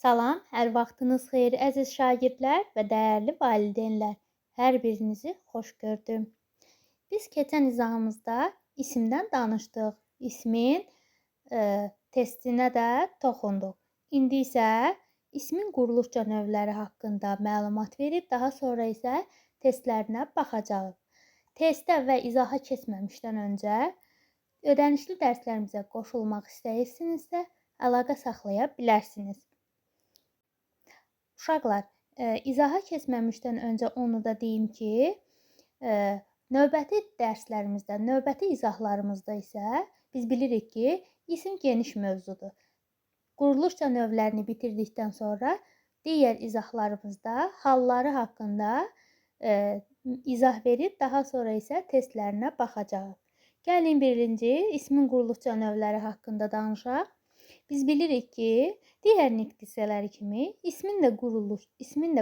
Salam, hər vaxtınız xeyir əziz şagirdlər və dəyərli valideynlər. Hər birinizi xoş gördüm. Biz keçən izahımızda isimdən danışdıq. İsmin testinə də toxunduq. İndi isə ismin quruluşca növləri haqqında məlumat verib, daha sonra isə testlərinə baxacağıq. Testə və izaha keçməmişdən öncə ödənişli dərslərimizə qoşulmaq istəyirsinizsə, əlaqə saxlaya bilərsiniz. Uşaqlar, izaha keçməmişdən öncə onu da deyim ki, növbəti dərslərimizdə, növbəti izahlarımızda isə biz bilirik ki, isim geniş mövzudur. Quruluşca növlərini bitirdikdən sonra digər izahlarımızda halları haqqında izah verib, daha sonra isə testlərinə baxacağıq. Gəlin birinci ismin quruluşca növləri haqqında danışaq. Biz bilirik ki, digər nitq hissələri kimi ismin də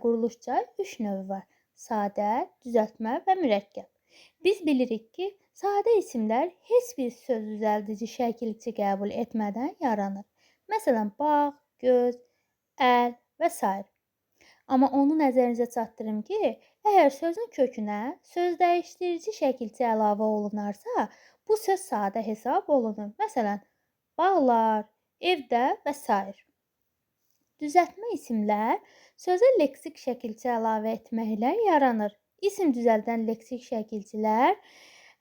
quruluşca 3 növü var. Sadə, düzəltmə və mürəkkəb. Biz bilirik ki, sadə isimlər heç bir söz düzəldici şəkilçi qəbul etmədən yaranır. Məsələn, bağ, göz, əl və s. Amma onu nəzərinizə çatdırım ki, əgər sözün kökünə söz dəyişdirici şəkilçi əlavə olunarsa, bu söz sadə hesab olunur. Məsələn, bağlar, evdə və s. Düzəltmə isimlər sözə leksik şəkilçi əlavə etməklə yaranır. İsim düzəldən leksik şəkilçilər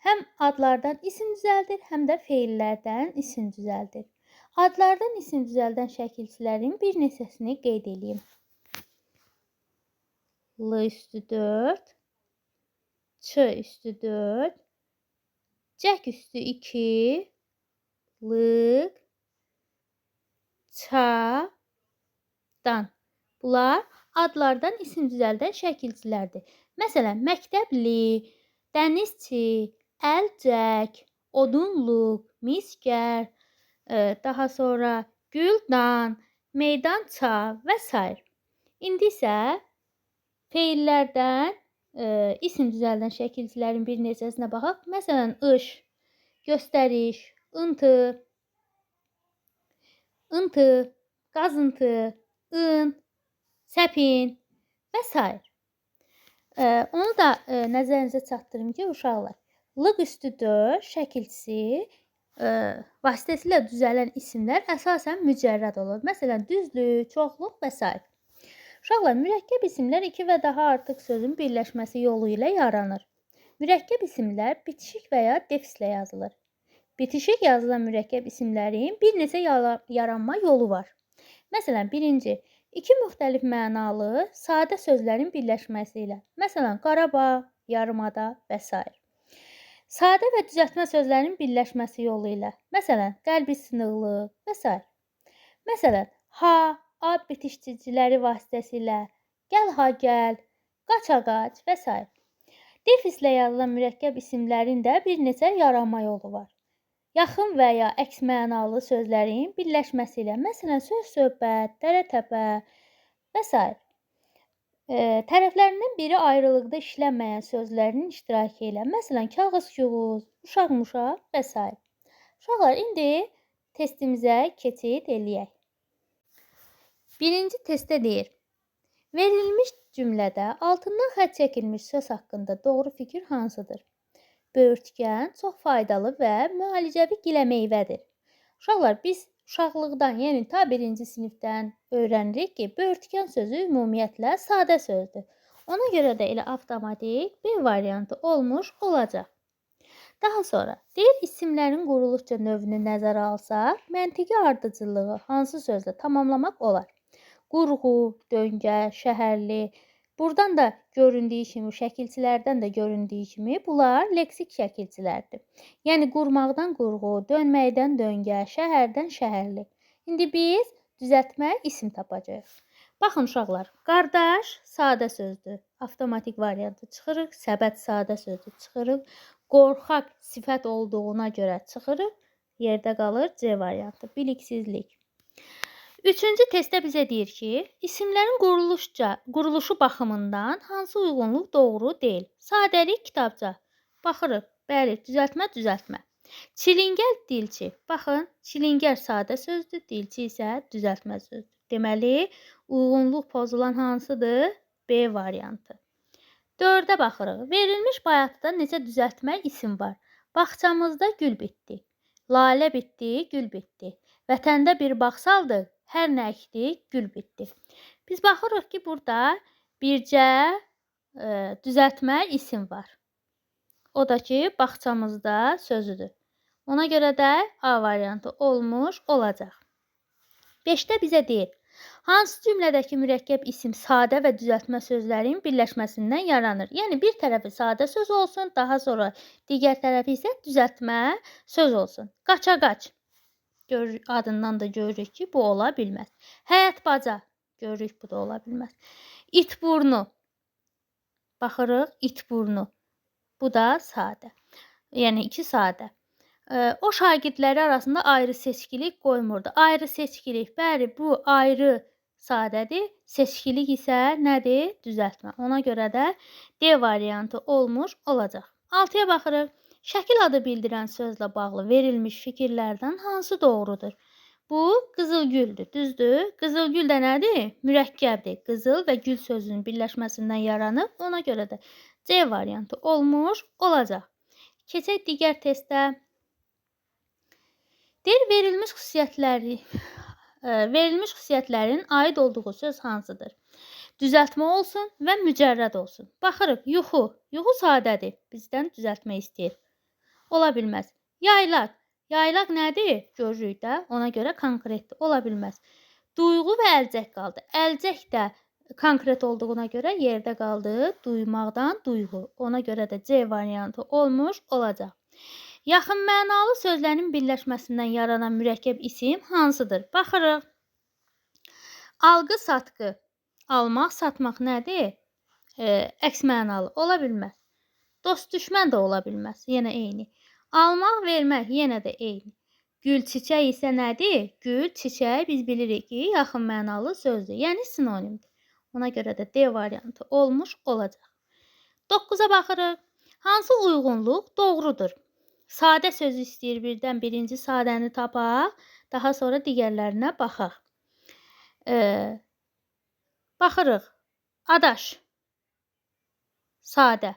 həm adlardan isim düzəldir, həm də feillərdən isim düzəldir. Adlardan isim düzəldən şəkilçilərin bir neçəsini qeyd edeyim. L üstü 4, Ç üstü 4, Cək üstü 2, Lıq, Ça, Dan. Bunlar adlardan isim düzəldən şəkilçilərdir. Məsələn, məktəbli, dənizçi, əlcək, odunluq, misgər, daha sonra güldan, meydança və s. İndi isə feillərdən isim düzəldən şəkilçilərin bir neçəsinə baxaq. Məsələn, ış, göstəriş, ıntı, qazıntı, ın, səpin və s. Onu da nəzərinizə çatdırım ki, uşaqlar, lıq üstü 4 şəkilçisi vasitəsilə düzələn isimlər əsasən mücərrəd olur. Məsələn, düzlük, çoxluq və s. Uşaqlar, mürəkkəb isimlər 2 və daha artıq sözün birləşməsi yolu ilə yaranır. Mürəkkəb isimlər bitişik və ya defislə yazılır. Bitişik yazılan mürəkkəb isimlərin bir neçə yaranma yolu var. Məsələn, birinci, 2 müxtəlif mənalı sadə sözlərin birləşməsi ilə. Məsələn, Qarabağ, yarımada və s. Sadə və düzəltmə sözlərin birləşməsi yolu ilə. Məsələn, qəlbi sınıqlı və s. Məsələn, ha, a bitişdiriciləri vasitəsilə, gəl ha gəl, qaç ha qaç və s. Defislə yazılan mürəkkəb isimlərin də bir neçə yaranma yolu var. Yaxın və ya əks mənalı sözlərin birləşməsi ilə. Məsələn, söz-söhbət, dərə-təpə və s. Tərəflərindən biri ayrılıqda işlənməyən sözlərin iştirakı ilə. Məsələn, kağız-küğuz, uşaq-muşaq və s. Uşaqlar, indi testimizə keçid eləyək. Birinci testdə deyir, verilmiş cümlədə altından xətt çəkilmiş söz haqqında doğru fikir hansıdır? Böyürtkən çox faydalı və müalicəvi giləmeyvədir. Uşaqlar, biz uşaqlıqdan, yəni ta 1-ci sinifdən öyrənirik ki, böyürtkən sözü ümumiyyətlə sadə sözdür. Ona görə də elə avtomatik B variantı olmuş olacaq. Daha sonra, deyir isimlərin quruluşca növünü nəzərə alsaq, məntiqi ardıcılığı hansı sözlə tamamlamaq olar? Qurğu, döngə, şəhərli. Buradan da göründüyü kimi, şəkilçilərdən də göründüyü kimi, bunlar leksik şəkilçilərdir. Yəni, qurmaqdan qurğu, dönməkdən döngə, şəhərdən şəhərli. İndi biz düzəltmə isim tapacağıq. Baxın, uşaqlar, qardaş sadə sözdür. Avtomatik variantı çıxırıq, səbət sadə sözdür, çıxırıq. Qorxaq sifət olduğuna görə çıxırıq, yerdə qalır C variantı, biliksizlik. Üçüncü testdə bizə deyir ki, isimlərin quruluşu baxımından hansı uyğunluq doğru deyil? Sadəlik, kitabca. Baxırıq, bəli, düzəltmə. Çilingər dilçi. Baxın, çilingər sadə sözdür, dilçi isə düzəltmə sözdür. Deməli, uyğunluq pozulan hansıdır? B variantı. 4-ə baxırıq. Verilmiş bayatda necə düzəltmə isim var? Bağçamızda gül bitdi. Lalə bitdi, gül bitdi. Vətəndə bir bağ saldıq, hər nə əkdik, gül bitdi. Biz baxırıq ki, burada bircə düzəltmə isim var. O da ki, bağçamızda sözüdür. Ona görə də A variantı olmuş olacaq. 5-də bizə deyir, hansı cümlədəki mürəkkəb isim sadə və düzəltmə sözlərin birləşməsindən yaranır? Yəni, bir tərəfi sadə söz olsun, daha sonra digər tərəfi isə düzəltmə söz olsun. Qaça-qaç. Adından da görürük ki, bu ola bilməz. Həyət-baca. Görürük, bu da ola bilməz. İt-burnu. Baxırıq, it-burnu. Bu da sadə. Yəni, iki sadə. O şagirdləri arasında ayrı seçkilik qoymurdu. Ayrı seçkilik, bəli, bu ayrı sadədir. Seçkilik isə nədir? Düzəltmə. Ona görə də D variantı olmuş olacaq. 6-ya baxırıq. Şəkil adı bildirən sözlə bağlı verilmiş fikirlərdən hansı doğrudur? Bu, qızılgüldür, düzdür? Qızılgül də nədir? Mürəkkəbdir. Qızıl və gül sözünün birləşməsindən yaranıb. Ona görə də C variantı olmuş olacaq. Keçək digər testdə. Deyir, verilmiş xüsusiyyətlərin aid olduğu söz hansıdır? Düzəltmə olsun və mücərrəd olsun. Baxırıq, yuxu. Yuxu sadədir. Bizdən düzəltmə istəyir. Ola bilməz. Yaylaq. Yaylaq nədir? Görürük də. Ona görə konkretdir. Ola bilməz. Duyğu və əlcək qaldı. Əlcək də konkret olduğuna görə yerdə qaldı. Duymaqdan duyğu. Ona görə də C variantı olmuş olacaq. Yaxın mənalı sözlərin birləşməsindən yaranan mürəkkəb isim hansıdır? Baxırıq. Alqı, satqı. Almaq, satmaq nədir? Əks mənalı. Ola bilməz. Dost, düşmən də ola bilməz. Yenə eyni. Almaq, vermək yenə də eyni. Gül, çiçək isə nədir? Gül, çiçək biz bilirik ki, yaxın mənalı sözdür. Yəni sinonimdir. Ona görə də D variantı olmuş olacaq. 9-a baxırıq. Hansı uyğunluq doğrudur? Sadə sözü istəyir birdən birinci sadəni tapaq, daha sonra digərlərinə baxaq. Baxırıq. Adaş. Sadə.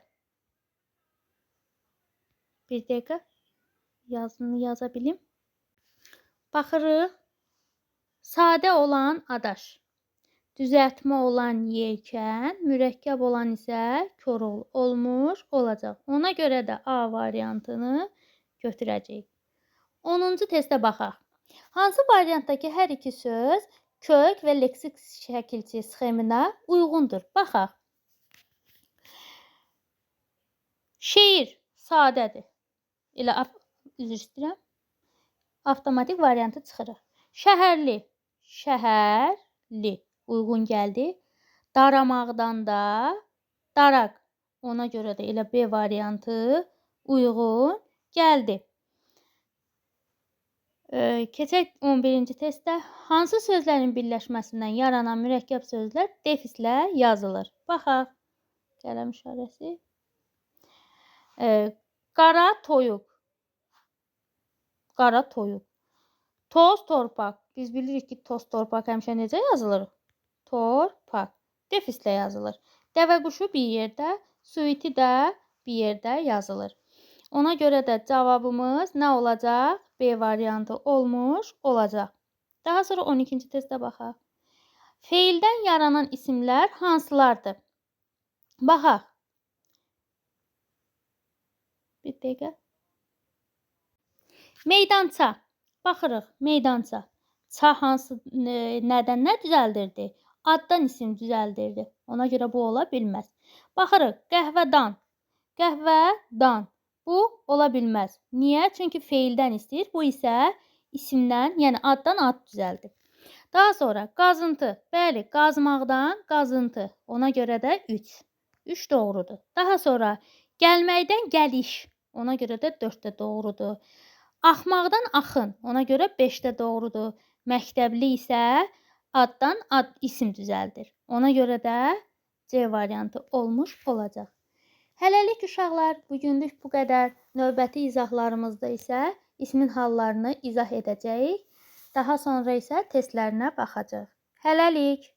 Bir dəqiqə. Yazını yaza bilim. Baxırıq. Sadə olan adaş. Düzəltmə olan yelkən, mürəkkəb olan isə Koroğlu olmuş olacaq. Ona görə də A variantını götürəcəyik. 10-cu testə baxaq. Hansı variantdakı hər iki söz kök və leksik şəkilçi sxeminə uyğundur? Baxaq. Şeir sadədir. Elə üzr istəyirəm. Avtomatik variantı çıxırıq. Şəhərli. Şəhərli. Uyğun gəldi. Daramaqdan da daraq. Ona görə də elə B variantı uyğun gəldi. Keçək 11-ci testdə. Hansı sözlərin birləşməsindən yaranan mürəkkəb sözlər defislə yazılır? Baxaq. Qələm işarəsi. Qara toyuq. Qara toyuq. Toz torpaq. Biz bilirik ki, toz torpaq həmişə necə yazılır? Torpaq. Defislə yazılır. Dəvə quşu bir yerdə, suiti də bir yerdə yazılır. Ona görə də cavabımız nə olacaq? B variantı olmuş olacaq. Daha sonra 12-ci testə baxaq. Feildən yaranan isimlər hansılardır? Baxaq. Bir dəqiqə. Meydança. Baxırıq. Meydança. Ça hansı nədən nə düzəldirdi? Addan isim düzəldirdi. Ona görə bu ola bilməz. Baxırıq. Qəhvədan. Qəhvədan. Bu ola bilməz. Niyə? Çünki feildən istəyir. Bu isə isimdən, yəni addan ad düzəldir. Daha sonra qazıntı. Bəli, qazmaqdan qazıntı. Ona görə də 3. 3 doğrudur. Daha sonra gəlməkdən gəliş. Ona görə də 4 də doğrudur. Axmaqdan axın. Ona görə 5 də doğrudur. Məktəbli isə addan ad isim düzəldir. Ona görə də C variantı olmuş olacaq. Hələlik uşaqlar, bugünlük bu qədər. Növbəti izahlarımızda isə ismin hallarını izah edəcəyik. Daha sonra isə testlərinə baxacağıq. Hələlik.